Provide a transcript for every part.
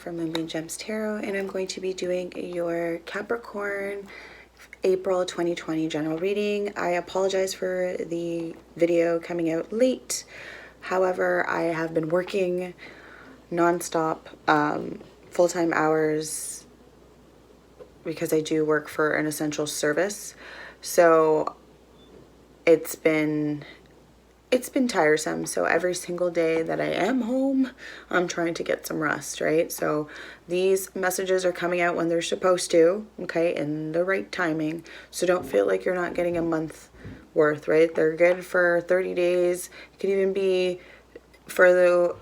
from Moonbean Tarot, and I'm going to be doing your Capricorn April 2020 general reading. I apologize for the video coming out late. However, I have been working nonstop, full-time hours, because I do work for an essential service. So it's been tiresome. So every single day that I am home, I'm trying to get some rest, right? So these messages are coming out when they're supposed to, okay, in the right timing. So don't feel like you're not getting a month worth, right? They're good for 30 days. It could even be for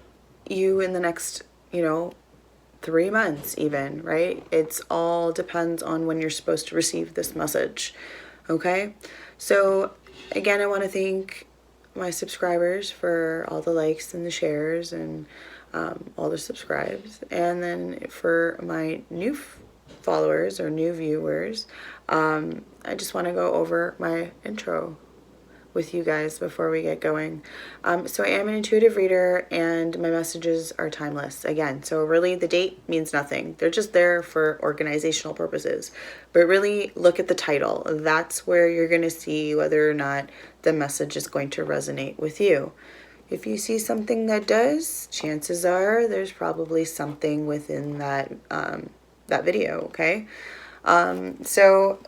you in the next, 3 months even, right? It's all depends on when you're supposed to receive this message, okay? So again, I want to thank my subscribers for all the likes and the shares and all the subscribes, and then for my new followers or new viewers, I just want to go over my intro with you guys before we get going. So I am an intuitive reader, and my messages are timeless again. So really the date means nothing. They're just there for organizational purposes. But really look at the title. That's where you're going to see whether or not the message is going to resonate with you. If you see something that does, chances are there's probably something within that that video, okay? So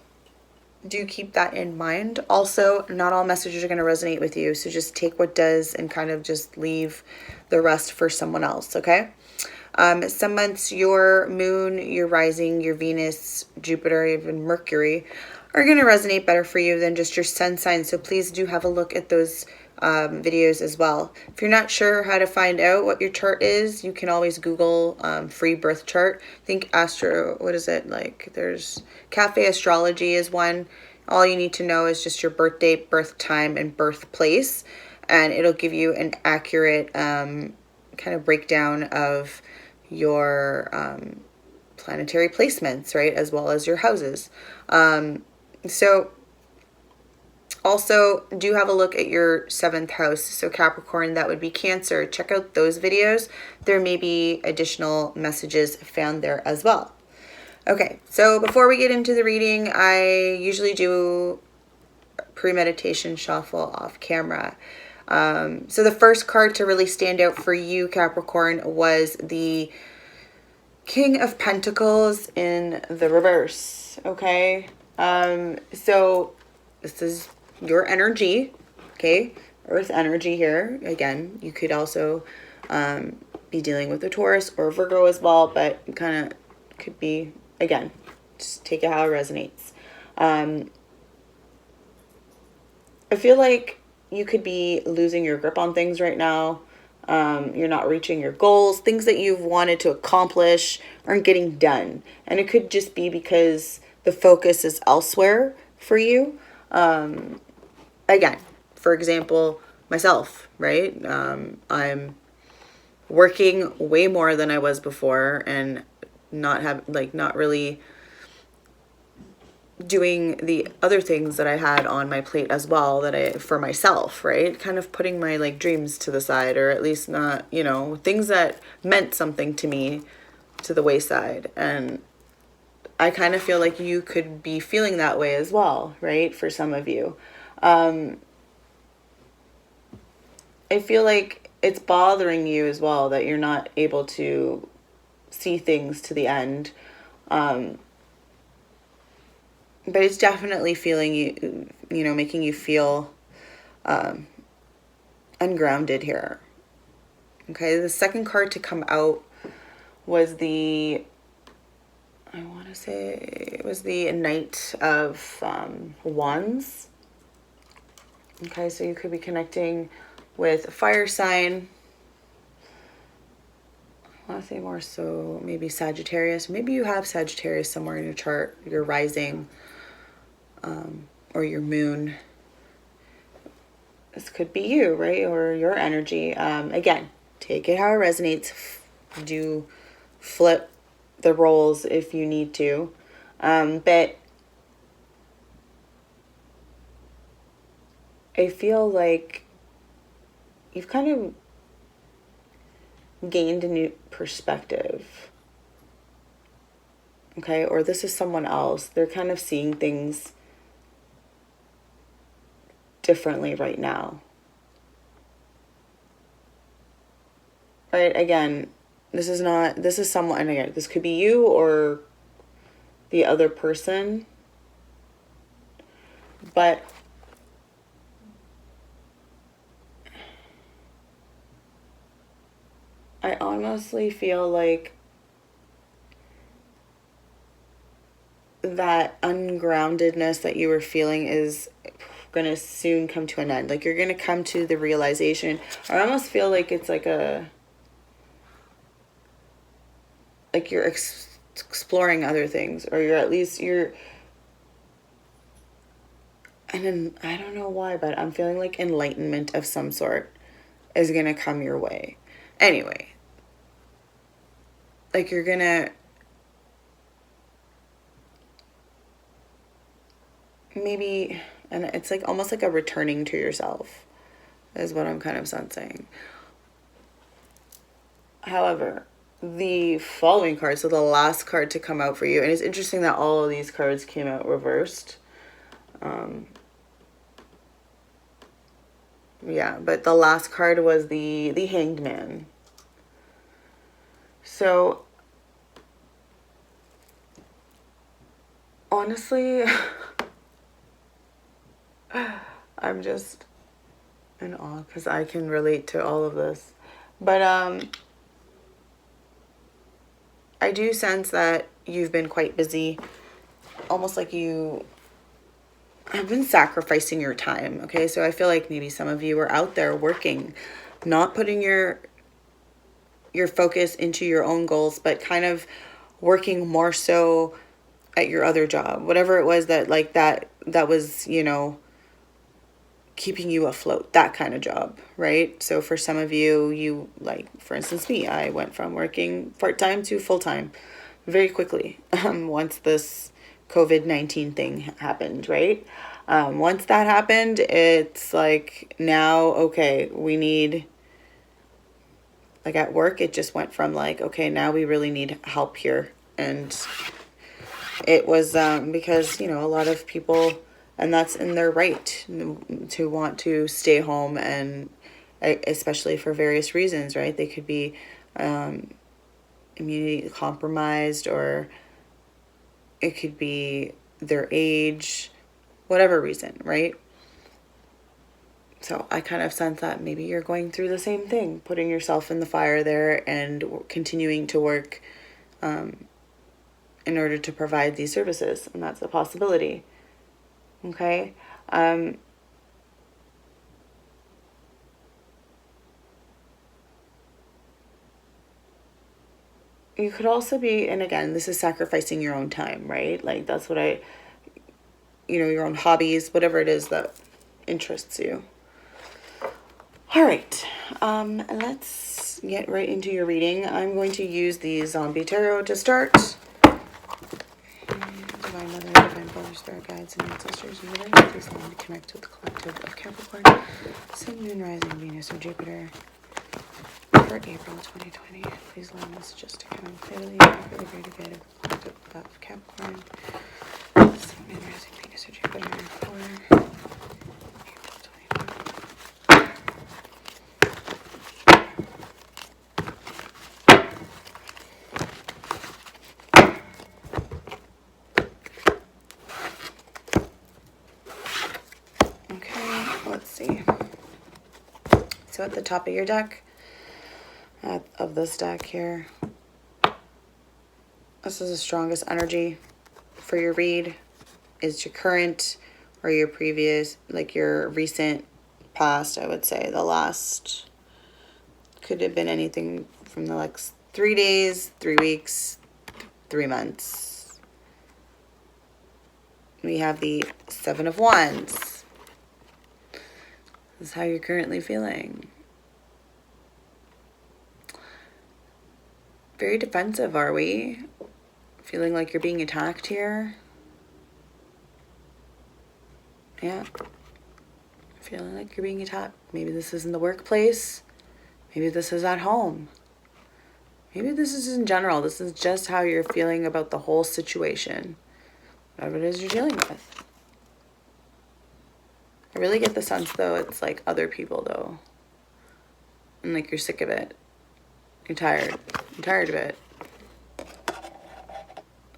do keep that in mind. Also, not all messages are going to resonate with you, so just take what does and kind of just leave the rest for someone else, okay? Some months your moon, your rising, your Venus, Jupiter, even Mercury are going to resonate better for you than just your sun sign, so please do have a look at those videos as well. If you're not sure how to find out what your chart is, you can always Google free birth chart. I think there's Cafe Astrology is one. All you need to know is just your birth date, birth time, and birthplace, and it'll give you an accurate kind of breakdown of your planetary placements, right, as well as your houses. So also, do have a look at your 7th house. So Capricorn, that would be Cancer. Check out those videos. There may be additional messages found there as well. Okay, so before we get into the reading, I usually do premeditation shuffle off camera. So the first card to really stand out for you, Capricorn, was the King of Pentacles in the reverse, okay? So this is your energy, okay? Earth energy here. Again, you could also be dealing with a Taurus or Virgo as well, but kind of could be, again, just take it how it resonates. I feel like you could be losing your grip on things right now. You're not reaching your goals. Things that you've wanted to accomplish aren't getting done. And it could just be because the focus is elsewhere for you. Again, for example, myself, right? I'm working way more than I was before, and not really doing the other things that I had on my plate as well for myself, right? Kind of putting my dreams to the side, or at least not, things that meant something to me to the wayside. And I kind of feel like you could be feeling that way as well, right? For some of you. I feel like it's bothering you as well that you're not able to see things to the end. But it's definitely making you feel ungrounded here. Okay, the second card to come out was the Knight of Wands. Okay, so you could be connecting with a fire sign. I want to say more so maybe Sagittarius. Maybe you have Sagittarius somewhere in your chart, your rising, or your moon. This could be you, right? Or your energy. Again, take it how it resonates. Do flip the roles if you need to. But I feel like you've kind of gained a new perspective okay? Or this is someone else. They're kind of seeing things differently right now. Right? Again, this is someone, and again, this could be you or the other person. But I honestly feel like that ungroundedness that you were feeling is going to soon come to an end. Like, you're going to come to the realization. I almost feel like it's like you're exploring other things, or you're at least, and then, I don't know why, but I'm feeling like enlightenment of some sort is going to come your way. Anyway, like, you're going to maybe, and it's like almost like a returning to yourself is what I'm kind of sensing. However, the following card, so the last card to come out for you, and it's interesting that all of these cards came out reversed. Yeah, but the last card was the Hanged Man. So, honestly, I'm just in awe because I can relate to all of this. But I do sense that you've been quite busy, almost like you have been sacrificing your time, okay? So I feel like maybe some of you are out there working, not putting your focus into your own goals, but kind of working more so at your other job, whatever it was that like that was, you know, keeping you afloat, that kind of job, right? So for some of you, like, for instance, me, I went from working part-time to full-time very quickly once this COVID-19 thing happened, right? Once that happened, it's like, now, okay, we need, like, at work, it just went from like, okay, now we really need help here. And it was because, you know, a lot of people, and that's in their right to want to stay home, and especially for various reasons, right? They could be immunity compromised, or it could be their age, whatever reason, right? So I kind of sense that maybe you're going through the same thing, putting yourself in the fire there and continuing to work in order to provide these services, and that's a possibility. Okay. You could also be, and again, this is sacrificing your own time, right? Like, that's what your own hobbies, whatever it is that interests you. All right. Let's get right into your reading. I'm going to use the Zombie Tarot to start. Divine Mother, Divine Brother, Spirit Guides, and Ancestors, and whatever, please allow me to connect with the collective of Capricorn, Sun, Moon, Rising, Venus, or Jupiter for April 2020. Please allow messages to come clearly for the greater good of the collective of Capricorn, Sun, Moon, Rising, Venus, or Jupiter for April 2020. Okay, let's see. So at the top of your deck, of this deck here, this is the strongest energy for your read. Is your current or your previous, like your recent past, I would say. The last could have been anything from the like 3 days, 3 weeks, 3 months. We have the Seven of Wands. This is how you're currently feeling. Very defensive, are we? Feeling like you're being attacked here. Yeah. Feeling like you're being attacked. Maybe this is in the workplace. Maybe this is at home. Maybe this is in general. This is just how you're feeling about the whole situation. Whatever it is you're dealing with. I really get the sense, though, it's like other people, though. And like you're sick of it. You're tired. I'm tired of it.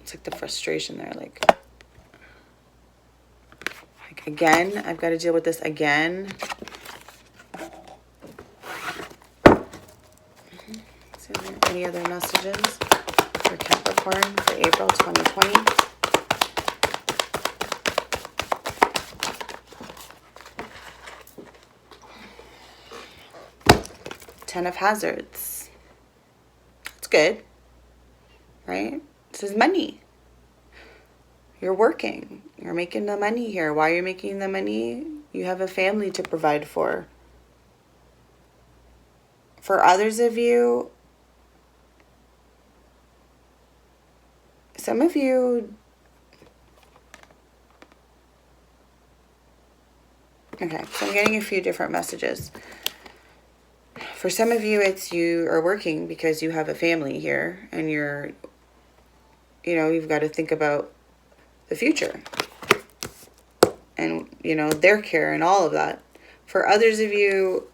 It's like the frustration there. Like again, I've got to deal with this again. So are there any other messages for Capricorn for April 2020? Ten of Hazards. It's good, right? This is money. You're working. You're making the money here. Why are you making the money? You have a family to provide for. For others of you, some of you, okay, so I'm getting a few different messages. For some of you, it's you are working because you have a family here and you're, you know, you've got to think about the future and, you know, their care and all of that. For others of you,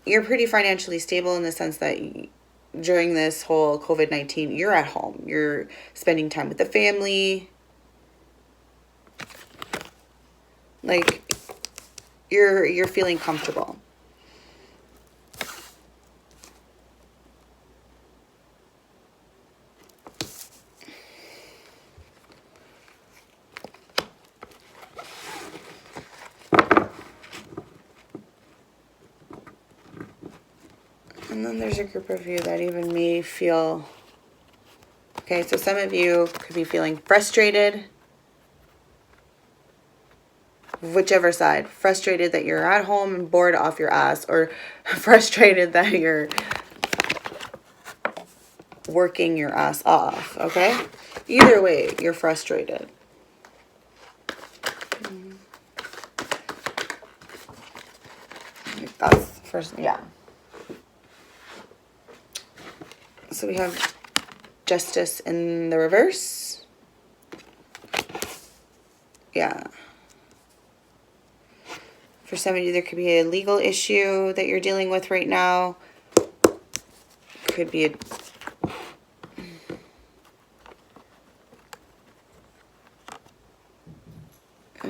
you're pretty financially stable in the sense that during this whole COVID-19, you're at home. You're spending time with the family. Like, you're feeling comfortable. And then there's a group of you that even may feel, okay, so some of you could be feeling frustrated, whichever side, frustrated that you're at home and bored off your ass, or frustrated that you're working your ass off, okay? Either way, you're frustrated. That's first, yeah. So we have Justice in the reverse. Yeah. For some of you, there could be a legal issue that you're dealing with right now. Could be a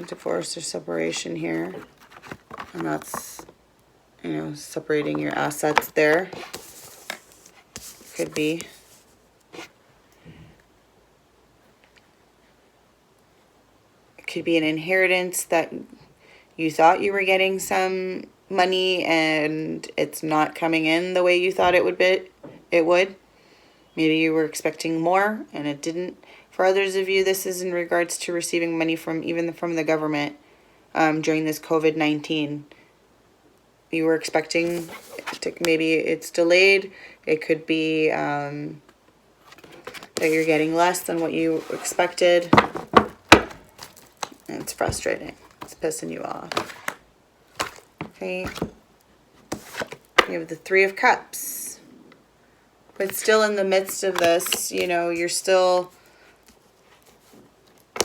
divorce or separation here. And that's, you know, separating your assets there. Could be. It could be an inheritance that you thought you were getting some money and it's not coming in the way you thought it would be. It would. Maybe you were expecting more and it didn't. For others of you, this is in regards to receiving money from even from the government during this COVID-19. You were expecting to, maybe it's delayed. It could be that you're getting less than what you expected. And it's frustrating. It's pissing you off. Okay. You have the Three of Cups. But still in the midst of this, you know, you still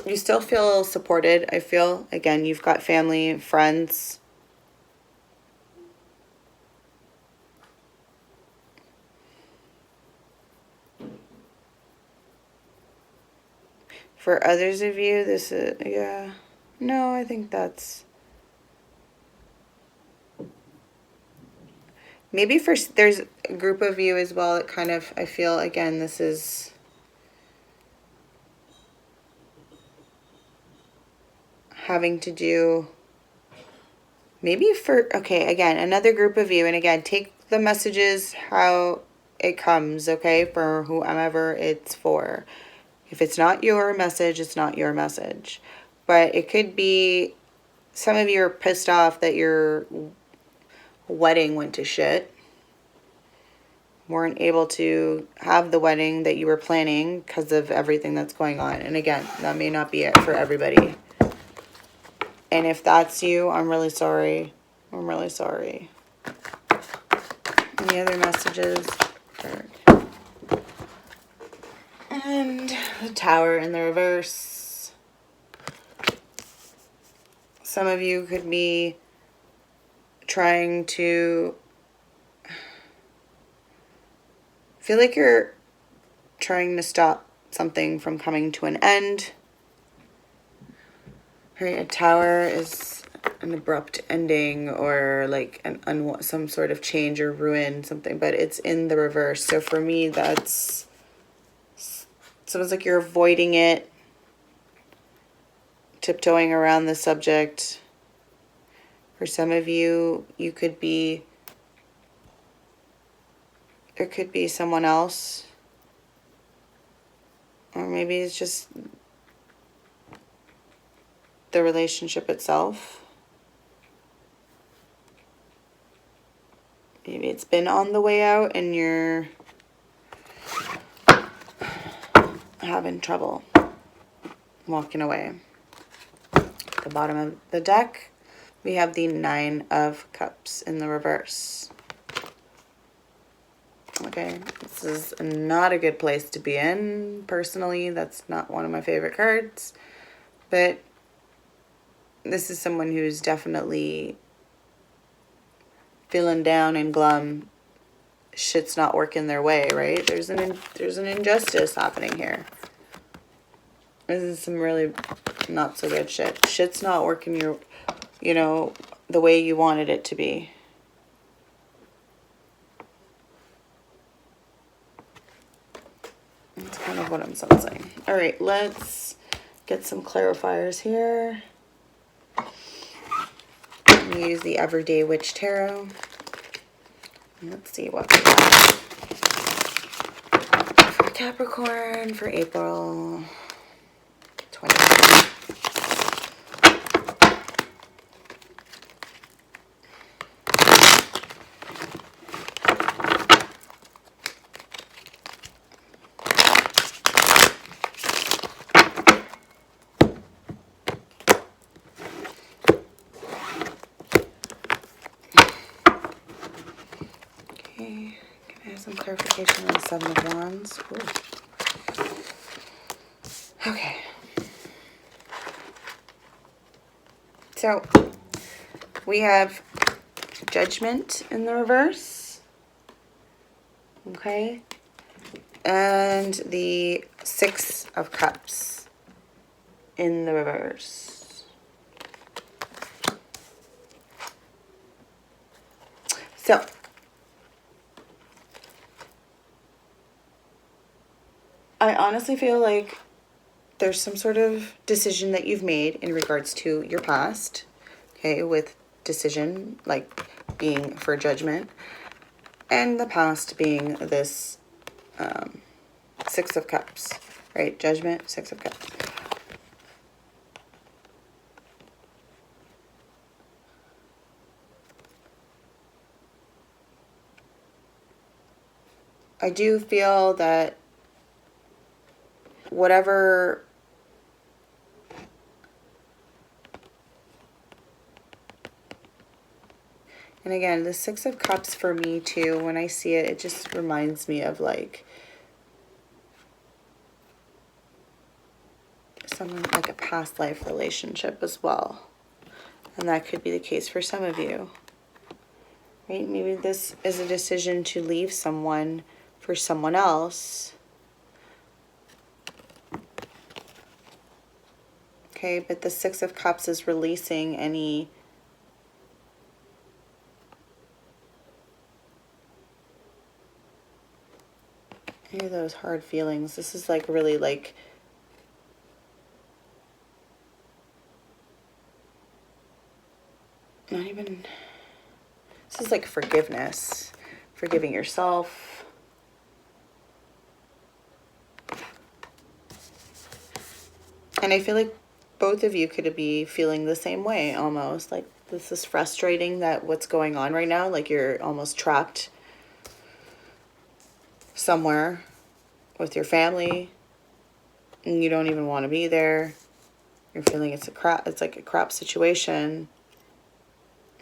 feel supported, I feel. Again, you've got family, friends. For others of you, this is, yeah. No, I think that's... Maybe there's a group of you as well that kind of, I feel, again, this is... having to do... Maybe for, okay, again, another group of you, and again, take the messages how it comes, okay, for whomever it's for. If it's not your message, it's not your message. But it could be some of you are pissed off that your wedding went to shit. Weren't able to have the wedding that you were planning because of everything that's going on. And again, that may not be it for everybody. And if that's you, I'm really sorry. I'm really sorry. Any other messages? And the Tower in the reverse. Some of you could be trying to feel like you're trying to stop something from coming to an end. Right, a Tower is an abrupt ending or like some sort of change or ruin, something, but it's in the reverse. So for me, that's sounds like you're avoiding it, tiptoeing around the subject. For some of you, there could be someone else, or maybe it's just the relationship itself. Maybe it's been on the way out and you're having trouble walking away. At the bottom of the deck, we have the Nine of Cups in the reverse. Okay, this is not a good place to be in. Personally, that's not one of my favorite cards. But this is someone who's definitely feeling down and glum. Shit's not working their way, right? There's an injustice happening here. This is some really not so good shit. Shit's not working the way you wanted it to be. That's kind of what I'm sensing. All right, let's get some clarifiers here. I'm going to use the Everyday Witch Tarot. Let's see what we got for Capricorn for April 2020. Okay, can I have some clarification on the Seven of Wands? Ooh. Okay. So, we have Judgment in the reverse. Okay. And the Six of Cups in the reverse. So, I honestly feel like there's some sort of decision that you've made in regards to your past, okay, with decision, like being for Judgment, and the past being this Six of Cups, right? Judgment, Six of Cups. I do feel that whatever and again, the Six of Cups for me too, when I see it, it just reminds me of like someone like a past life relationship as well. And that could be the case for some of you. Right? Maybe this is a decision to leave someone for someone else. Okay, but the Six of Cups is releasing any of those hard feelings. This is like really like not even, this is like forgiveness, forgiving yourself. And I feel like both of you could be feeling the same way almost. Like this is frustrating that what's going on right now, like you're almost trapped somewhere with your family and you don't even want to be there. You're feeling it's like a crap situation.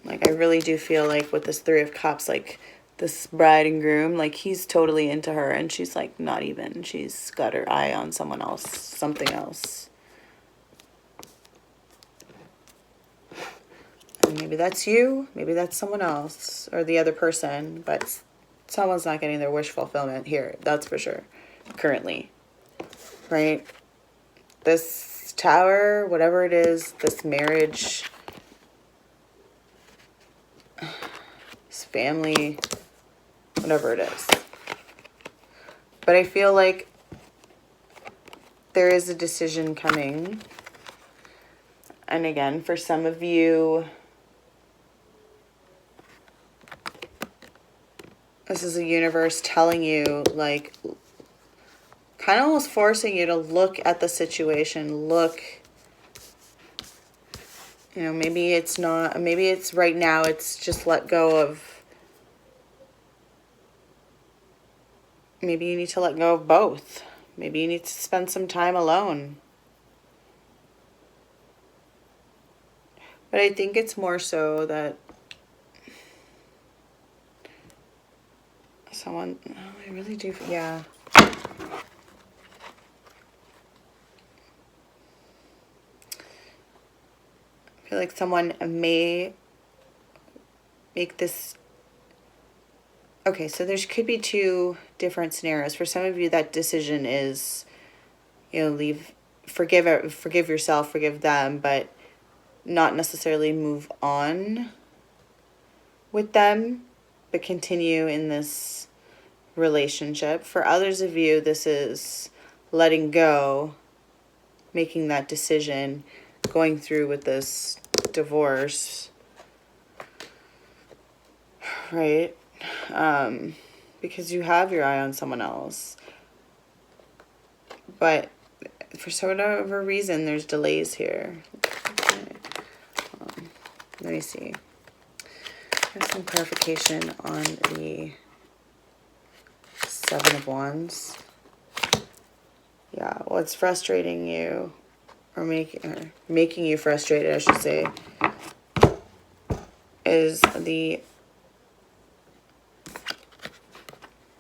Like I really do feel like with this Three of Cups, like this bride and groom, like he's totally into her and she's like not even. She's got her eye on someone else, something else. And maybe that's you, maybe that's someone else or the other person, but someone's not getting their wish fulfillment here, that's for sure, currently, right? This tower, whatever it is, this marriage, this family, whatever it is. But I feel like there is a decision coming. And again, for some of you, this is a universe telling you, like, kind of almost forcing you to look at the situation, look, you know, maybe it's not, maybe it's right now, it's just let go of, maybe you need to let go of both. Maybe you need to spend some time alone. But I think it's more so that someone, oh, I really do, yeah. I feel like someone may make this. Okay, so there could be two different scenarios. For some of you, that decision is, you know, forgive yourself, forgive them, but not necessarily move on with them, but continue in this relationship. For others of you, this is letting go, making that decision, going through with this divorce, right? Because you have your eye on someone else. But for whatever reason, there's delays here. Okay. Let me see. There's some clarification on the Seven of Wands. Yeah, what's frustrating you, or making you frustrated, I should say, is the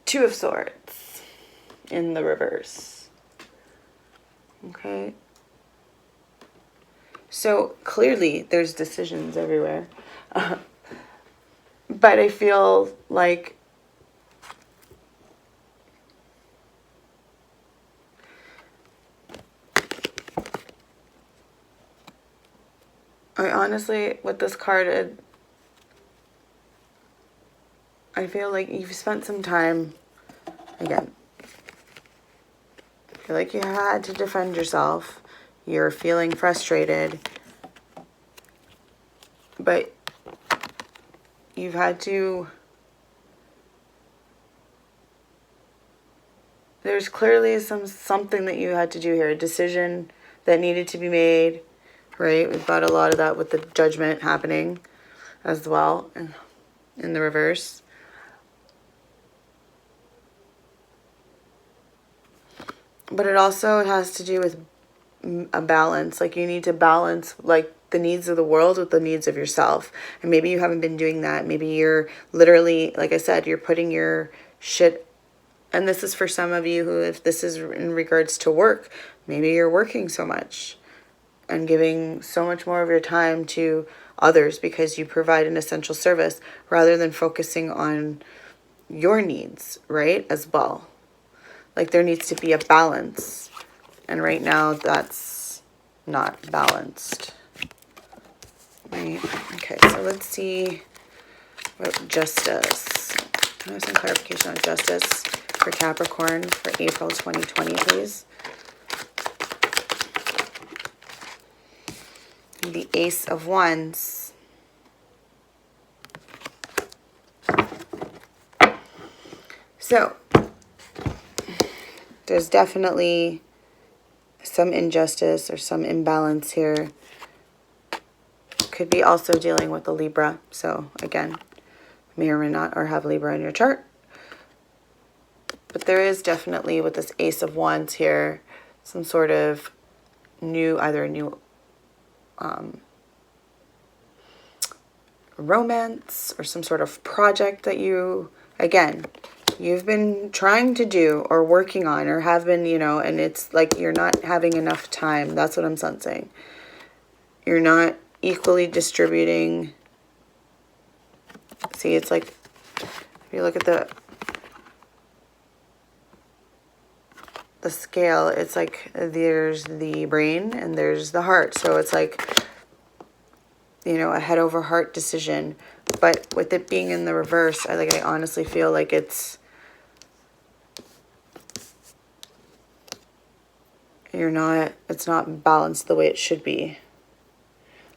Two of Swords in the reverse. Okay. So clearly there's decisions everywhere. But I feel like I honestly, with this card, I feel like you've spent some time, again, I feel like you had to defend yourself. You're feeling frustrated. But you've had to, there's clearly something that you had to do here, a decision that needed to be made, right? We've got a lot of that with the Judgment happening as well in the reverse. But it also has to do with a balance. Like, you need to balance, like, the needs of the world with the needs of yourself. And maybe you haven't been doing that. Maybe you're literally, like I said, you're putting your shit. And this is for some of you who, if this is in regards to work, maybe you're working so much and giving so much more of your time to others because you provide an essential service rather than focusing on your needs, right, as well. Like, there needs to be a balance. And right now, that's not balanced. Right? Okay, so let's see what justice. Can I have some clarification on justice for Capricorn for April 2020, please? The Ace of Wands. So, there's definitely some injustice or some imbalance here. Could be also dealing with the Libra. So again, may or may not or have Libra in your chart. But there is definitely, with this Ace of Wands here, some sort of either a new romance or some sort of project that you again, you've been trying to do or working on or have been, you know, and it's like you're not having enough time. That's what I'm sensing. You're not equally distributing. See, it's like, if you look at the scale, it's like there's the brain and there's the heart. So it's like, you know, a head over heart decision. But with it being in the reverse, I honestly feel like it's not balanced the way it should be.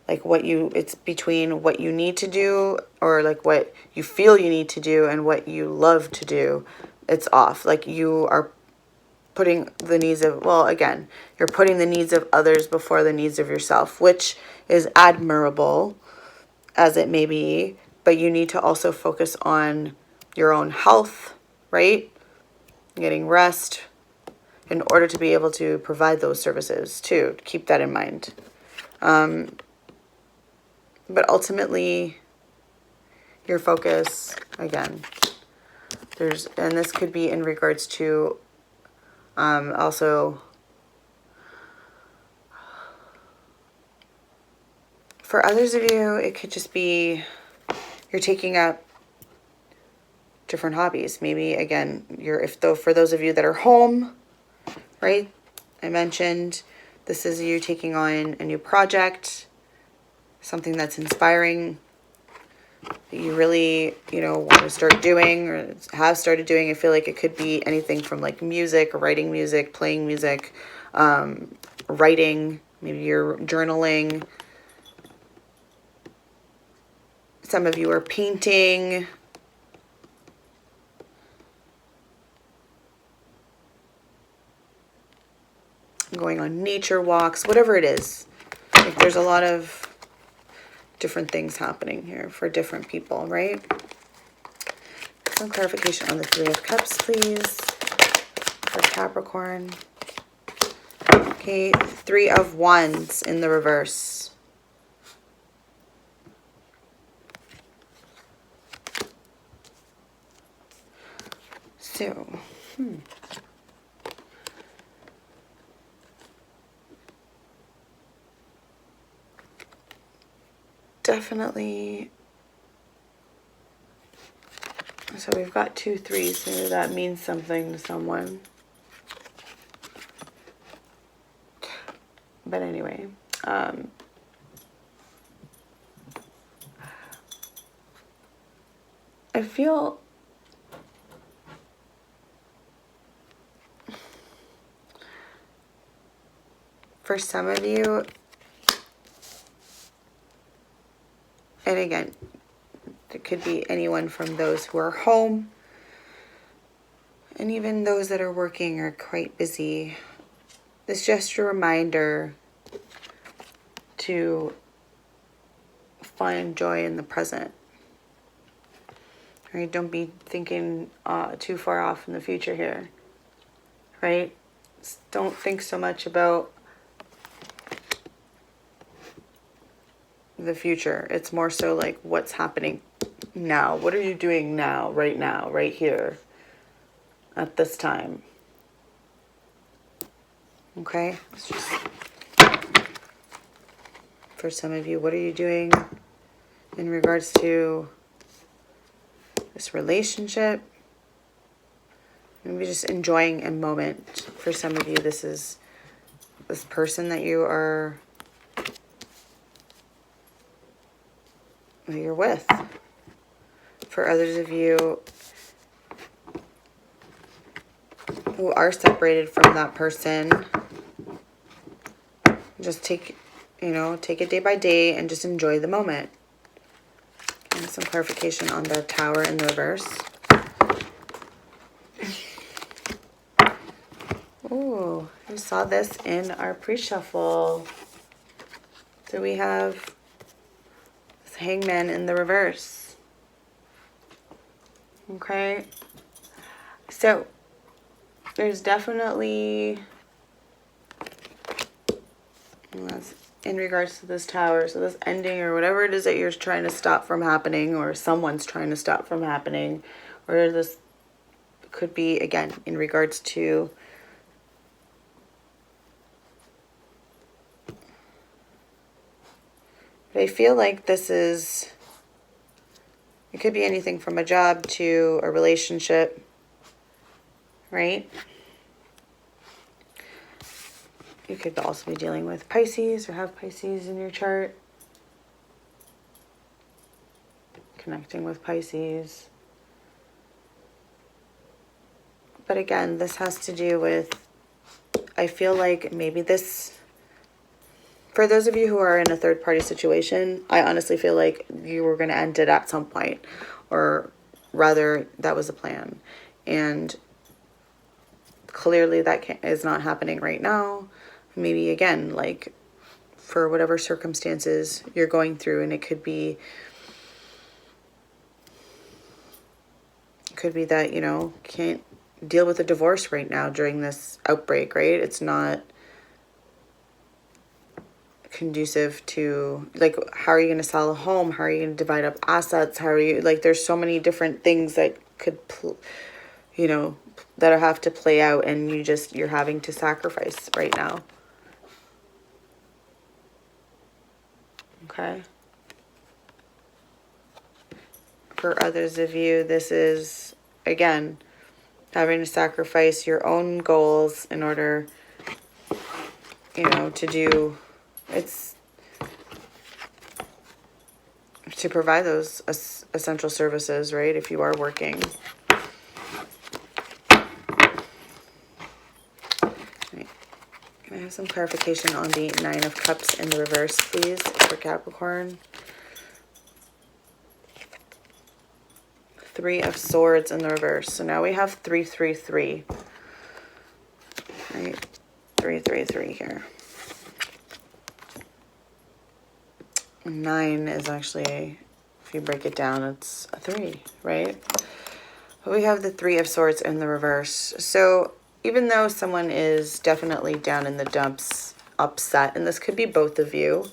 Like it's between what you need to do, or like what you feel you need to do, and what you love to do. It's off. Like you are putting the needs of, well, again, you're putting the needs of others before the needs of yourself, which is admirable as it may be, but you need to also focus on your own health, right? Getting rest in order to be able to provide those services too. Keep that in mind. But ultimately, your focus, again, and this could be in regards to also for others of you, it could just be you're taking up different hobbies. Maybe again, for those of you that are home, right? I mentioned this is you taking on a new project, something that's inspiring, that you really, you know, want to start doing or have started doing. I feel like it could be anything from like music, writing music, playing music, writing, maybe you're journaling. Some of you are painting. Going on nature walks, whatever it is. Like there's a lot of different things happening here for different people, right? Some clarification on the Three of Cups, please, for Capricorn. Okay, Three of Wands in the reverse. So, definitely. So we've got 2 3s, so that means something to someone. But anyway, I feel for some of you, and again, it could be anyone from those who are home, and even those that are working are quite busy. It's just a reminder to find joy in the present. Right? Don't be thinking too far off in the future here. Right? Don't think so much about the future. It's more so like what's happening now. What are you doing now, right here, at this time? Okay? It's just, for some of you, what are you doing in regards to this relationship? Maybe just enjoying a moment. For some of you, this is this person that you're with. For others of you who are separated from that person, just take it day by day and just enjoy the moment. And some clarification on the Tower in the reverse. Ooh, we saw this in our pre-shuffle. So we have this Hangman in the reverse. Okay. So there's definitely, in regards to this Tower, so this ending or whatever it is that you're trying to stop from happening, or someone's trying to stop from happening, or this could be, again, in regards to but I feel like this is, it could be anything from a job to a relationship, right? You could also be dealing with Pisces or have Pisces in your chart. Connecting with Pisces. But again, this has to do with, I feel like maybe this, for those of you who are in a third party situation, I honestly feel like you were going to end it at some point, or rather that was a plan. And clearly that is not happening right now. Maybe again, like for whatever circumstances you're going through, and it could be that, you know, can't deal with a divorce right now during this outbreak, right? It's not conducive to, like, how are you going to sell a home? How are you going to divide up assets? How are you, like, there's so many different things that could, you know, that have to play out, and you're having to sacrifice right now. Okay. For others of you, this is, again, having to sacrifice your own goals in order, you know, to do, it's to provide those essential services, right? If you are working. Right. Can I have some clarification on the Nine of Cups in the reverse, please, for Capricorn? Three of Swords in the reverse. So now we have 333. Right? 333 here. 9 is actually, if you break it down, it's a 3, right? But we have the Three of Swords in the reverse. So even though someone is definitely down in the dumps, upset, and this could be both of you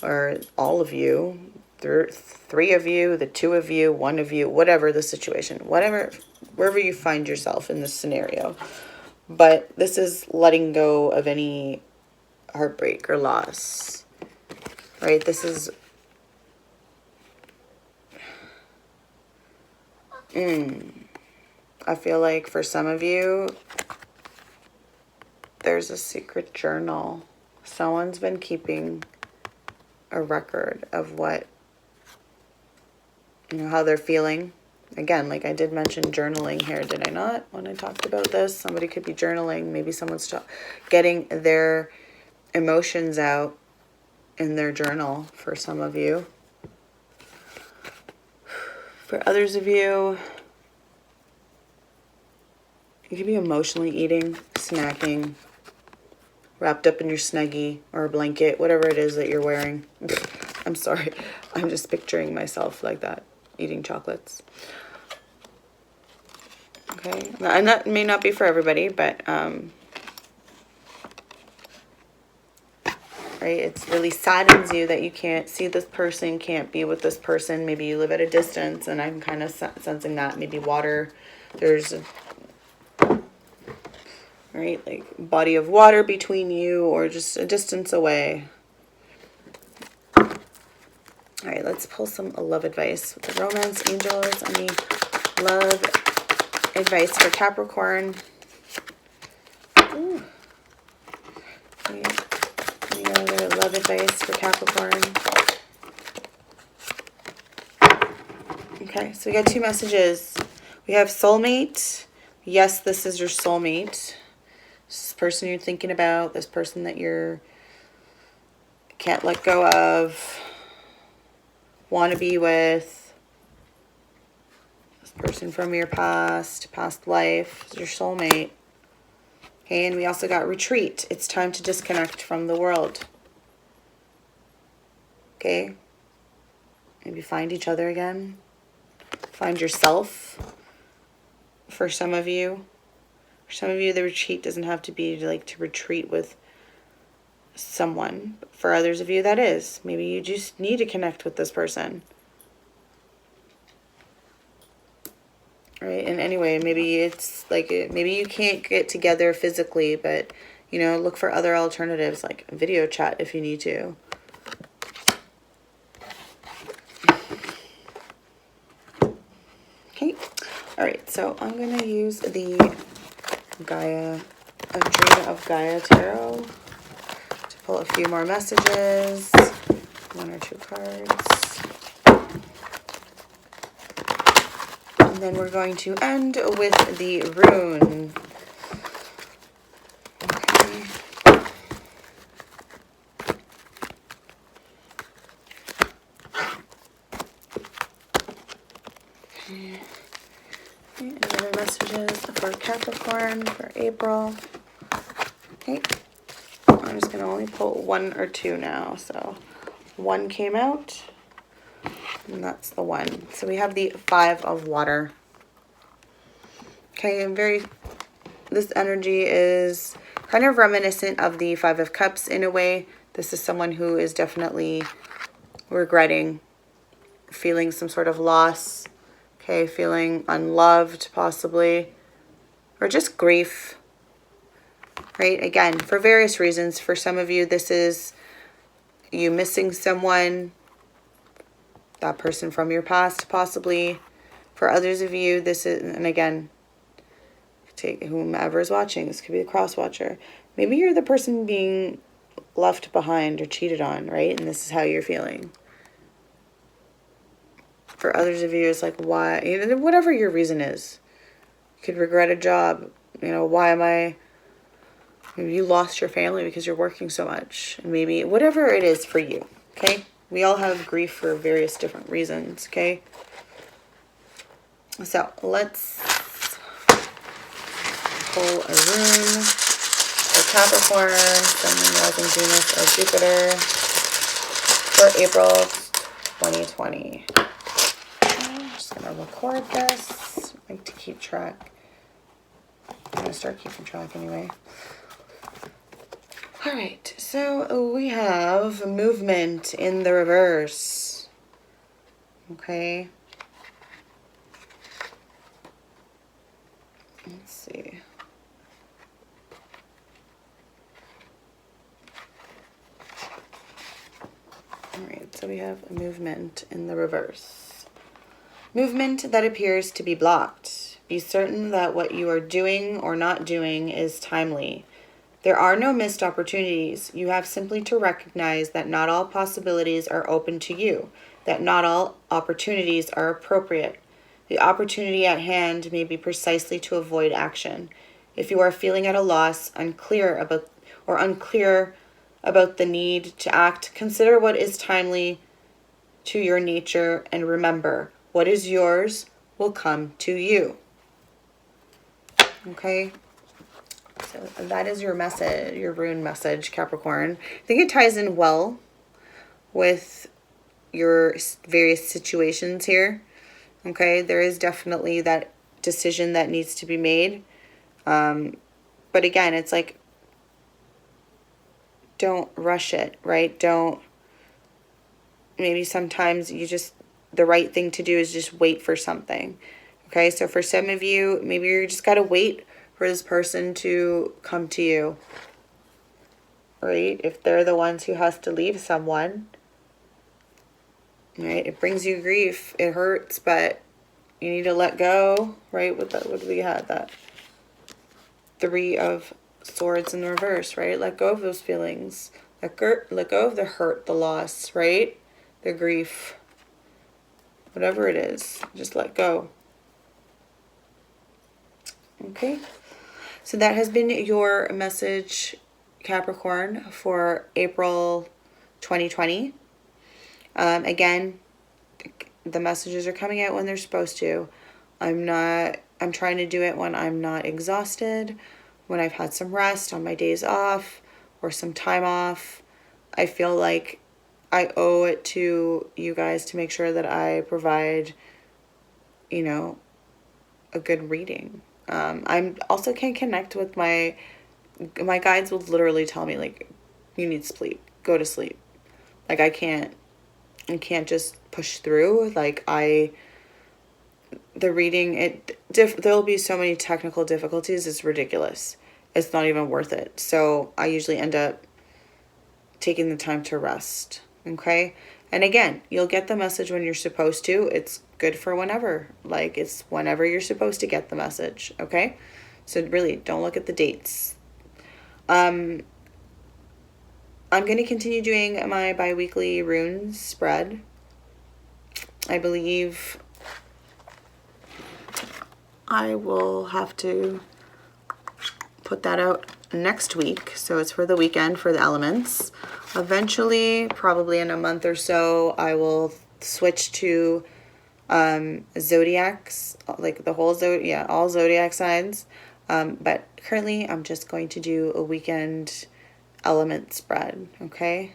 or all of you, three of you, the two of you, one of you, whatever the situation, wherever you find yourself in this scenario. But this is letting go of any heartbreak or loss, right? This is I feel like for some of you, there's a secret journal. Someone's been keeping a record of what, you know, how they're feeling. Again, like I did mention journaling here, did I not? When I talked about this, somebody could be journaling. Maybe someone's getting their emotions out in their journal for some of you. For others of you, you could be emotionally eating, snacking, wrapped up in your Snuggie or a blanket, whatever it is that you're wearing. I'm sorry. I'm just picturing myself like that, eating chocolates. Okay. And that may not be for everybody, but, right, it really saddens you that you can't see this person, can't be with this person. Maybe you live at a distance, and I'm kind of sensing that. Maybe water, there's right, like body of water between you or just a distance away. All right, let's pull some love advice with the romance angels. Any love advice for Capricorn? Ooh. Any other love advice for Capricorn? Okay, so we got two messages. We have soulmate. Yes, this is your soulmate. This person you're thinking about, this person that you're can't let go of, want to be with, this person from your past life, is your soulmate. Okay, and we also got retreat. It's time to disconnect from the world. Okay, maybe find each other again. Find yourself. For some of you. For some of you, the retreat doesn't have to be like to retreat with someone. But for others of you, that is. Maybe you just need to connect with this person. right? And anyway, maybe it's like, maybe you can't get together physically, but, you know, look for other alternatives, like video chat if you need to. Okay. All right. So I'm going to use the Dream of Gaia Tarot to pull a few more messages. 1 or 2 cards. And then we're going to end with the rune. Okay. Okay. Any other messages for Capricorn for April? Okay. I'm just going to only pull 1 or 2 now. So 1 came out. And that's the 1. So we have the 5 of water. Okay, and this energy is kind of reminiscent of the 5 of Cups in a way. This is someone who is definitely regretting, feeling some sort of loss. Okay, feeling unloved possibly, or just grief. Right, again, for various reasons. For some of you, this is you missing someone, that person from your past possibly. For others of you, this is, and again, take whomever is watching, this could be the cross watcher. Maybe you're the person being left behind or cheated on, right? And this is how you're feeling. For others of you, it's like, why, you know, whatever your reason is. You could regret a job. You know, why am I, maybe you lost your family because you're working so much. And maybe whatever it is for you, okay? We all have grief for various different reasons, okay? So let's pull a rune for Capricorn, Sun, Rising, Venus, or Jupiter for April 2020. I'm just going to record this. I like to keep track. I'm going to start keeping track anyway. All right, so we have movement in the reverse. Okay. Let's see. All right, so we have movement in the reverse. Movement that appears to be blocked. Be certain that what you are doing or not doing is timely. There are no missed opportunities. You have simply to recognize that not all possibilities are open to you, that not all opportunities are appropriate. The opportunity at hand may be precisely to avoid action. If you are feeling at a loss, unclear about the need to act, consider what is timely to your nature and remember, what is yours will come to you. Okay? So that is your message, your rune message, Capricorn. I think it ties in well with your various situations here. Okay, there is definitely that decision that needs to be made. But again, it's like, don't rush it, right? Maybe sometimes the right thing to do is just wait for something. Okay, so for some of you, maybe you just got to wait for this person to come to you, right? If they're the ones who has to leave someone, right? It brings you grief. It hurts, but you need to let go, right? What do we have? That 3 of Swords in the reverse, right? Let go of those feelings. Let go of the hurt, the loss, right? The grief. Whatever it is, just let go. Okay? So that has been your message, Capricorn, for April 2020. Again, the messages are coming out when they're supposed to. I'm trying to do it when I'm not exhausted, when I've had some rest on my days off or some time off. I feel like I owe it to you guys to make sure that I provide, you know, a good reading. I'm also can connect with my guides will literally tell me, like, you need sleep, go to sleep. Like, I can't just push through. Like, the reading, there'll be so many technical difficulties, it's ridiculous. It's not even worth it. So I usually end up taking the time to rest, okay? And again, you'll get the message when you're supposed to. It's good for whenever. Like, it's whenever you're supposed to get the message, okay? So really, don't look at the dates. I'm going to continue doing my bi-weekly runes spread. I believe I will have to put that out next week. So it's for the weekend for the elements. Eventually, probably in a month or so, I will switch to zodiacs, like the whole all zodiac signs. But currently, I'm just going to do a weekend element spread, okay?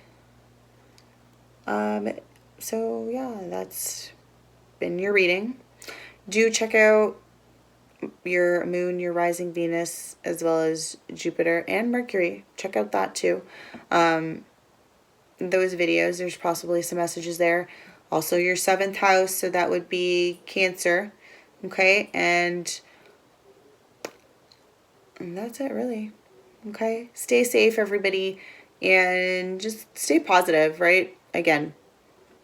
So yeah, that's been your reading. Do check out your moon, your rising Venus, as well as Jupiter and Mercury. Check out that too. Those videos, there's possibly some messages there. Also your 7th house, so that would be Cancer, okay? And that's it really, okay? Stay safe, everybody, and just stay positive, right? Again,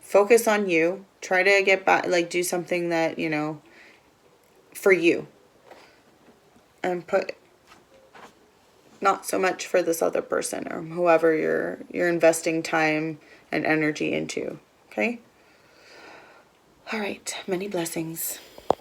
focus on you. Try to get back, like, do something that, you know, for you. And put not so much for this other person or whoever you're investing time and energy into, okay? All right, many blessings.